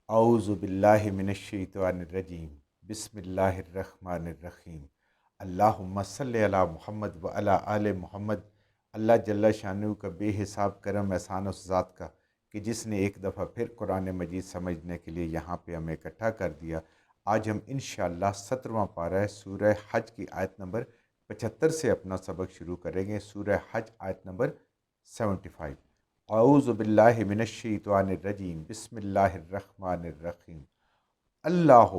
اعوذ باللہ من الشیطان الرجیم بسم اللہ الرحمن الرحیم اللہم صلی علی محمد و علی آل محمد۔ اللہ جل شانہ کا بے حساب کرم احسان اس ذات کا کہ جس نے ایک دفعہ پھر قرآن مجید سمجھنے کے لیے یہاں پہ ہمیں اکٹھا کر دیا۔ آج ہم انشاءاللہ 17واں پارہ سورہ حج کی آیت نمبر 75 سے اپنا سبق شروع کریں گے۔ سورہ حج آیت نمبر 75۔ اعوذ باللہ من الشیطان الرجیم بسم اللہ الرحمن الرحیم۔ اللہ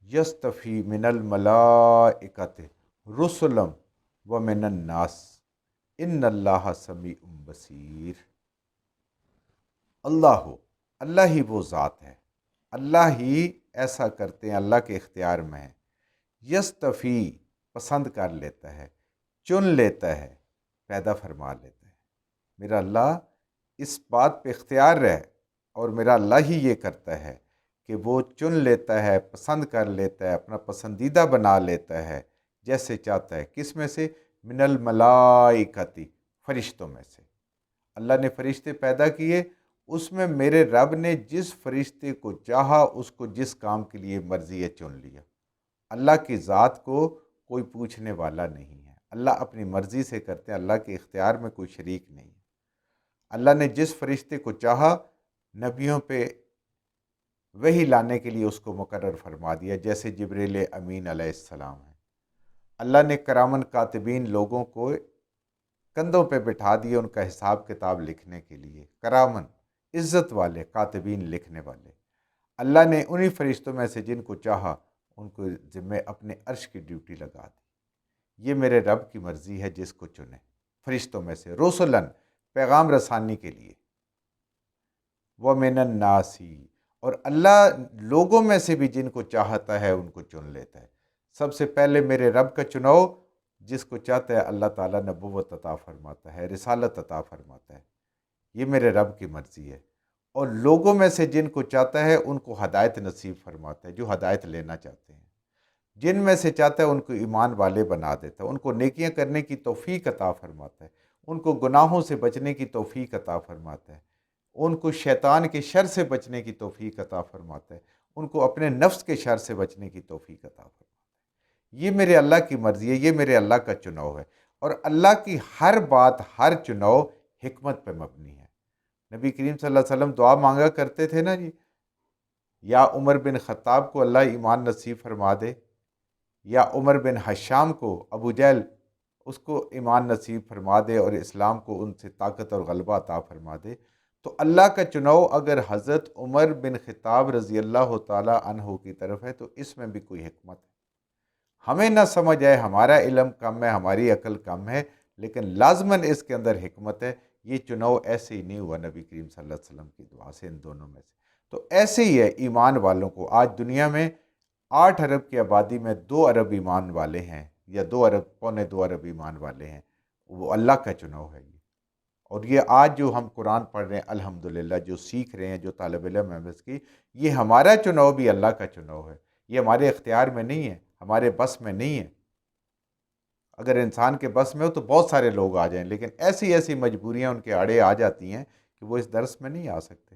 یستفی من الملائکۃ رسلا ومن الناس ان اللہ سمیع بصیر۔ اللہ ہی وہ ذات ہے، اللہ ہی ایسا کرتے ہیں، اللہ کے اختیار میں ہے۔ یستفی پسند کر لیتا ہے، چن لیتا ہے، پیدا فرما لیتا ہے۔ میرا اللہ اس بات پہ اختیار ہے اور میرا اللہ ہی یہ کرتا ہے کہ وہ چن لیتا ہے، پسند کر لیتا ہے، اپنا پسندیدہ بنا لیتا ہے جیسے چاہتا ہے۔ کس میں سے؟ من الملائکتی، فرشتوں میں سے۔ اللہ نے فرشتے پیدا کیے، اس میں میرے رب نے جس فرشتے کو چاہا اس کو جس کام کے لیے مرضی ہے چن لیا۔ اللہ کی ذات کو کوئی پوچھنے والا نہیں ہے، اللہ اپنی مرضی سے کرتے ہیں، اللہ کے اختیار میں کوئی شریک نہیں ہے۔ اللہ نے جس فرشتے کو چاہا نبیوں پہ وحی لانے کے لیے اس کو مقرر فرما دیا، جیسے جبریل امین علیہ السلام ہے۔ اللہ نے کرامن کاتبین لوگوں کو کندھوں پہ بٹھا دیا ان کا حساب کتاب لکھنے کے لیے، کرامن عزت والے کاتبین لکھنے والے۔ اللہ نے انہی فرشتوں میں سے جن کو چاہا ان کو ذمہ اپنے عرش کی ڈیوٹی لگا دی۔ یہ میرے رب کی مرضی ہے جس کو چنے، فرشتوں میں سے رسولن، پیغام رسانی کے لیے، وَمِنَ النَّاسِ، اور اللہ لوگوں میں سے بھی جن کو چاہتا ہے ان کو چن لیتا ہے۔ سب سے پہلے میرے رب کا چناؤ، جس کو چاہتا ہے اللہ تعالیٰ نبوت عطا فرماتا ہے، رسالت عطا فرماتا ہے، یہ میرے رب کی مرضی ہے۔ اور لوگوں میں سے جن کو چاہتا ہے ان کو ہدایت نصیب فرماتا ہے، جو ہدایت لینا چاہتے ہیں۔ جن میں سے چاہتا ہے ان کو ایمان والے بنا دیتا ہے، ان کو نیکیاں کرنے کی توفیق عطا فرماتا ہے، ان کو گناہوں سے بچنے کی توفیق عطا فرماتا ہے، ان کو شیطان کے شر سے بچنے کی توفیق عطا فرماتا ہے، ان کو اپنے نفس کے شر سے بچنے کی توفیق عطا فرماتا ہے۔ یہ میرے اللہ کی مرضی ہے، یہ میرے اللہ کا چناؤ ہے۔ اور اللہ کی ہر بات، ہر چناؤ حکمت پہ مبنی ہے۔ نبی کریم صلی اللہ علیہ وسلم دعا مانگا کرتے تھے نا جی، یا عمر بن خطاب کو اللہ ایمان نصیب فرما دے، یا عمر بن حشام کو، ابو جہل، اس کو ایمان نصیب فرما دے اور اسلام کو ان سے طاقت اور غلبہ عطا فرما دے۔ تو اللہ کا چناؤ اگر حضرت عمر بن خطاب رضی اللہ تعالی عنہ کی طرف ہے تو اس میں بھی کوئی حکمت ہے۔ ہمیں نہ سمجھ آئے، ہمارا علم کم ہے، ہماری عقل کم ہے، لیکن لازماً اس کے اندر حکمت ہے۔ یہ چناؤ ایسے ہی نہیں ہوا نبی کریم صلی اللہ علیہ وسلم کی دعا سے، ان دونوں میں سے۔ تو ایسے ہی ہے ایمان والوں کو۔ آج دنیا میں 8 ارب کی آبادی میں 2 ارب ایمان والے ہیں، یا 2 ارب، پونے 2 ارب ایمان والے ہیں، وہ اللہ کا چناؤ ہے یہ۔ اور یہ آج جو ہم قرآن پڑھ رہے ہیں الحمدللہ، جو سیکھ رہے ہیں، جو طالب علم ہیں اس کی، یہ ہمارا چناؤ بھی اللہ کا چناؤ ہے۔ یہ ہمارے اختیار میں نہیں ہے، ہمارے بس میں نہیں ہے۔ اگر انسان کے بس میں ہو تو بہت سارے لوگ آ جائیں، لیکن ایسی ایسی مجبوریاں ان کے آڑے آ جاتی ہیں کہ وہ اس درس میں نہیں آ سکتے،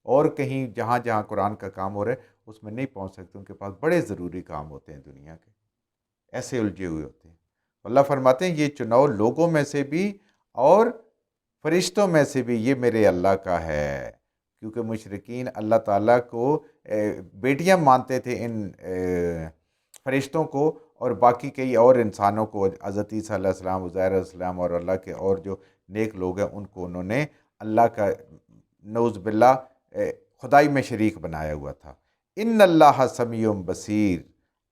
اور کہیں جہاں جہاں قرآن کا کام ہو رہا ہے اس میں نہیں پہنچ سکتے، ان کے پاس بڑے ضروری کام ہوتے ہیں دنیا کے، ایسے الجھے ہوئے ہوتے ہیں۔ اللہ فرماتے ہیں یہ چناؤ لوگوں میں سے بھی اور فرشتوں میں سے بھی یہ میرے اللہ کا ہے، کیونکہ مشرکین اللہ تعالیٰ کو بیٹیاں مانتے تھے، ان فرشتوں کو، اور باقی کئی اور انسانوں کو، حضرت عیسیٰ علیہ السلام، عزیر علیہ السلام، اور اللہ کے اور جو نیک لوگ ہیں ان کو انہوں نے اللہ کا نعوذ باللہ خدائی میں شریک بنایا ہوا تھا۔ ان اللہ سمیع بصیر،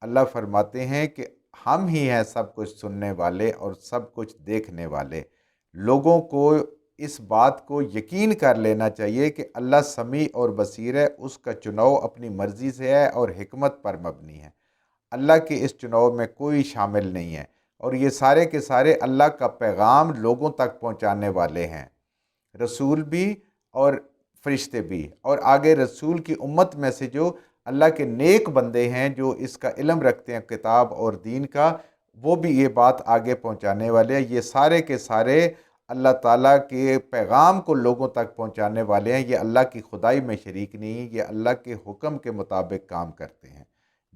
اللہ فرماتے ہیں کہ ہم ہی ہیں سب کچھ سننے والے اور سب کچھ دیکھنے والے۔ لوگوں کو اس بات کو یقین کر لینا چاہیے کہ اللہ سمیع اور بصیر ہے، اس کا چناؤ اپنی مرضی سے ہے اور حکمت پر مبنی ہے۔ اللہ کے اس چناؤ میں کوئی شامل نہیں ہے، اور یہ سارے کے سارے اللہ کا پیغام لوگوں تک پہنچانے والے ہیں، رسول بھی اور فرشتے بھی، اور آگے رسول کی امت میں سے جو اللہ کے نیک بندے ہیں جو اس کا علم رکھتے ہیں کتاب اور دین کا، وہ بھی یہ بات آگے پہنچانے والے ہیں۔ یہ سارے کے سارے اللہ تعالیٰ کے پیغام کو لوگوں تک پہنچانے والے ہیں، یہ اللہ کی خدائی میں شریک نہیں ہیں، یہ اللہ کے حکم کے مطابق کام کرتے ہیں۔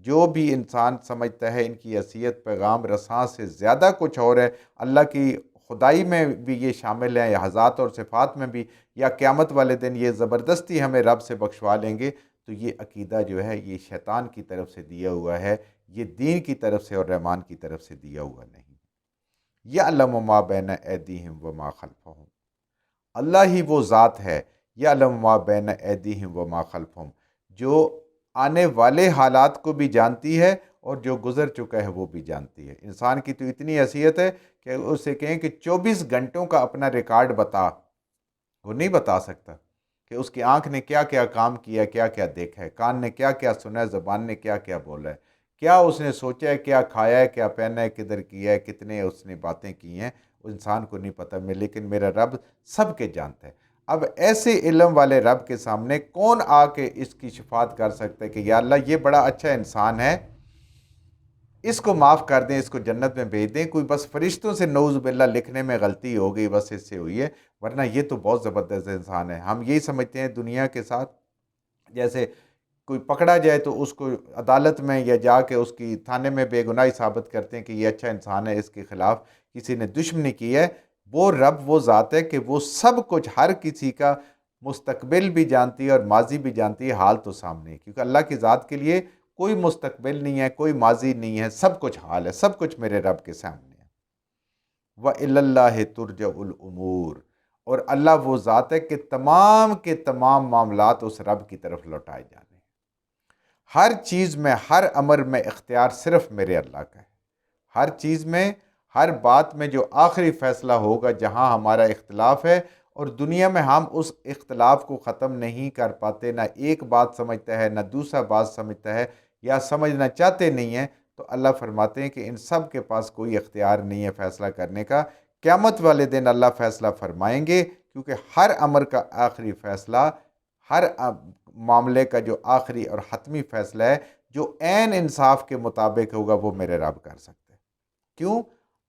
جو بھی انسان سمجھتا ہے ان کی حیثیت پیغام رساں سے زیادہ کچھ اور ہے، اللہ کی خدائی میں بھی یہ شامل ہیں، یا ذات اور صفات میں بھی، یا قیامت والے دن یہ زبردستی ہمیں رب سے بخشوا لیں گے، تو یہ عقیدہ جو ہے یہ شیطان کی طرف سے دیا ہوا ہے، یہ دین کی طرف سے اور رحمان کی طرف سے دیا ہوا نہیں۔ یعلم ما بین ایدیہم وما خلفہم، اللہ ہی وہ ذات ہے، یعلم ما بین ایدیہم وما خلفہم، جو آنے والے حالات کو بھی جانتی ہے اور جو گزر چکا ہے وہ بھی جانتی ہے۔ انسان کی تو اتنی حیثیت ہے کہ اسے کہیں کہ 24 گھنٹوں کا اپنا ریکارڈ بتا، وہ نہیں بتا سکتا کہ اس کی آنکھ نے کیا کیا کام کیا، کیا کیا دیکھا ہے، کان نے کیا کیا سنا ہے، زبان نے کیا کیا بولا ہے، کیا اس نے سوچا ہے، کیا کھایا ہے، کیا پہنا ہے، کدھر کیا ہے، کتنے اس نے باتیں کی ہیں، وہ انسان کو نہیں پتہ میں، لیکن میرا رب سب کے جانتا ہے۔ اب ایسے علم والے رب کے سامنے کون آ کے اس کی شفاعت کر سکتا ہے کہ یا اللہ یہ بڑا اچھا انسان ہے، اس کو معاف کر دیں، اس کو جنت میں بھیج دیں، کوئی بس فرشتوں سے نعوذ باللہ لکھنے میں غلطی ہو گئی، بس اس سے ہوئی ہے، ورنہ یہ تو بہت زبردست انسان ہے۔ ہم یہی سمجھتے ہیں دنیا کے ساتھ، جیسے کوئی پکڑا جائے تو اس کو عدالت میں یا جا کے اس کی تھانے میں بے گناہی ثابت کرتے ہیں کہ یہ اچھا انسان ہے، اس کے خلاف کسی نے دشمنی کی ہے۔ وہ رب وہ ذات ہے کہ وہ سب کچھ، ہر کسی کا مستقبل بھی جانتی ہے اور ماضی بھی جانتی ہے، حال تو سامنے ہے، کیونکہ اللہ کی ذات کے لیے کوئی مستقبل نہیں ہے، کوئی ماضی نہیں ہے، سب کچھ حال ہے، سب کچھ میرے رب کے سامنے ہے۔ وَإِلَى اللَّهِ تُرْجَعُ الْأُمُورُ، اور اللہ وہ ذات ہے کہ تمام کے تمام معاملات اس رب کی طرف لوٹائے جانے ہیں۔ ہر چیز میں، ہر امر میں اختیار صرف میرے اللہ کا ہے۔ ہر چیز میں، ہر بات میں جو آخری فیصلہ ہوگا، جہاں ہمارا اختلاف ہے اور دنیا میں ہم اس اختلاف کو ختم نہیں کر پاتے، نہ ایک بات سمجھتا ہے نہ دوسرا بات سمجھتا ہے، یا سمجھنا چاہتے نہیں ہیں، تو اللہ فرماتے ہیں کہ ان سب کے پاس کوئی اختیار نہیں ہے فیصلہ کرنے کا۔ قیامت والے دن اللہ فیصلہ فرمائیں گے، کیونکہ ہر امر کا آخری فیصلہ، ہر معاملے کا جو آخری اور حتمی فیصلہ ہے، جو عین انصاف کے مطابق ہوگا، وہ میرے رب کر سکتے ہیں۔ کیوں؟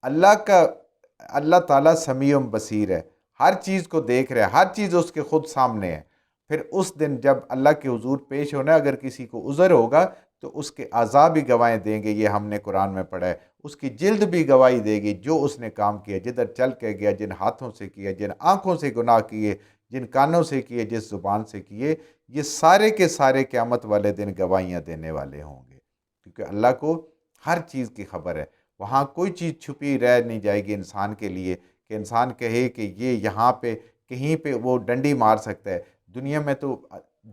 اللہ تعالیٰ سمیع بصیر ہے، ہر چیز کو دیکھ رہا ہے، ہر چیز اس کے خود سامنے ہے۔ پھر اس دن جب اللہ کے حضور پیش ہونا ہے، اگر کسی کو عذر ہوگا تو اس کے اعضاء بھی گواہیں دیں گے، یہ ہم نے قرآن میں پڑھا ہے، اس کی جلد بھی گواہی دے گی، جو اس نے کام کیا، جدھر چل کے گیا، جن ہاتھوں سے کیا، جن آنکھوں سے گناہ کیے، جن کانوں سے کیے، جس زبان سے کیے، یہ سارے کے سارے قیامت والے دن گواہیاں دینے والے ہوں گے، کیونکہ اللہ کو ہر چیز کی خبر ہے۔ وہاں کوئی چیز چھپی رہ نہیں جائے گی انسان کے لیے کہ انسان کہے کہ یہ یہاں پہ کہیں پہ وہ ڈنڈی مار سکتا ہے۔ دنیا میں تو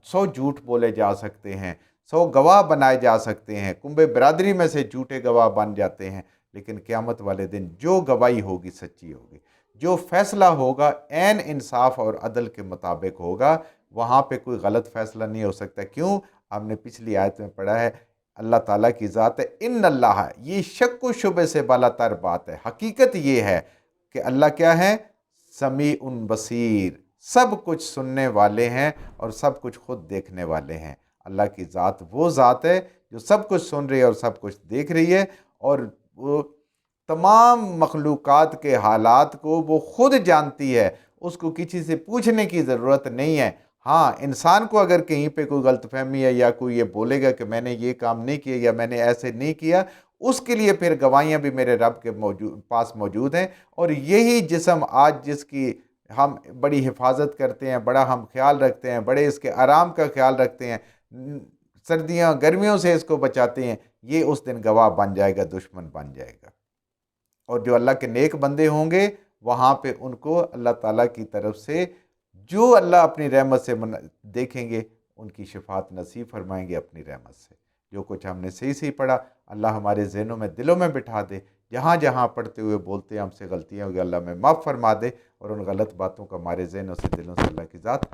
100 جھوٹ بولے جا سکتے ہیں، 100 گواہ بنائے جا سکتے ہیں، کنبے برادری میں سے جھوٹے گواہ بن جاتے ہیں، لیکن قیامت والے دن جو گواہی ہوگی سچی ہوگی، جو فیصلہ ہوگا عین انصاف اور عدل کے مطابق ہوگا، وہاں پہ کوئی غلط فیصلہ نہیں ہو سکتا۔ کیوں؟ ہم نے پچھلی آیت میں پڑھا ہے، اللہ تعالیٰ کی ذات ہے ان اللہ، یہ شک و شبے سے بالا تر بات ہے، حقیقت یہ ہے کہ اللہ کیا ہے؟ سمیع بصیر، سب کچھ سننے والے ہیں اور سب کچھ خود دیکھنے والے ہیں۔ اللہ کی ذات وہ ذات ہے جو سب کچھ سن رہی ہے اور سب کچھ دیکھ رہی ہے، اور وہ تمام مخلوقات کے حالات کو وہ خود جانتی ہے، اس کو کسی سے پوچھنے کی ضرورت نہیں ہے۔ ہاں، انسان کو اگر کہیں پہ کوئی غلط فہمی ہے یا کوئی یہ بولے گا کہ میں نے یہ کام نہیں کیا یا میں نے ایسے نہیں کیا، اس کے لیے پھر گواہیاں بھی میرے رب کے پاس موجود ہیں۔ اور یہی جسم آج جس کی ہم بڑی حفاظت کرتے ہیں، بڑا ہم خیال رکھتے ہیں، بڑے اس کے آرام کا خیال رکھتے ہیں، سردیاں گرمیوں سے اس کو بچاتے ہیں، یہ اس دن گواہ بن جائے گا، دشمن بن جائے گا۔ اور جو اللہ کے نیک بندے ہوں گے، وہاں پہ ان کو اللہ تعالیٰ کی طرف سے جو اللہ اپنی رحمت سے دیکھیں گے، ان کی شفاعت نصیب فرمائیں گے اپنی رحمت سے۔ جو کچھ ہم نے صحیح پڑھا، اللہ ہمارے ذہنوں میں، دلوں میں بٹھا دے، جہاں جہاں پڑھتے ہوئے بولتے ہیں ہم سے غلطیاں ہوگی، اللہ میں معاف فرما دے، اور ان غلط باتوں کا ہمارے ذہنوں سے، دلوں سے اللہ کی ذات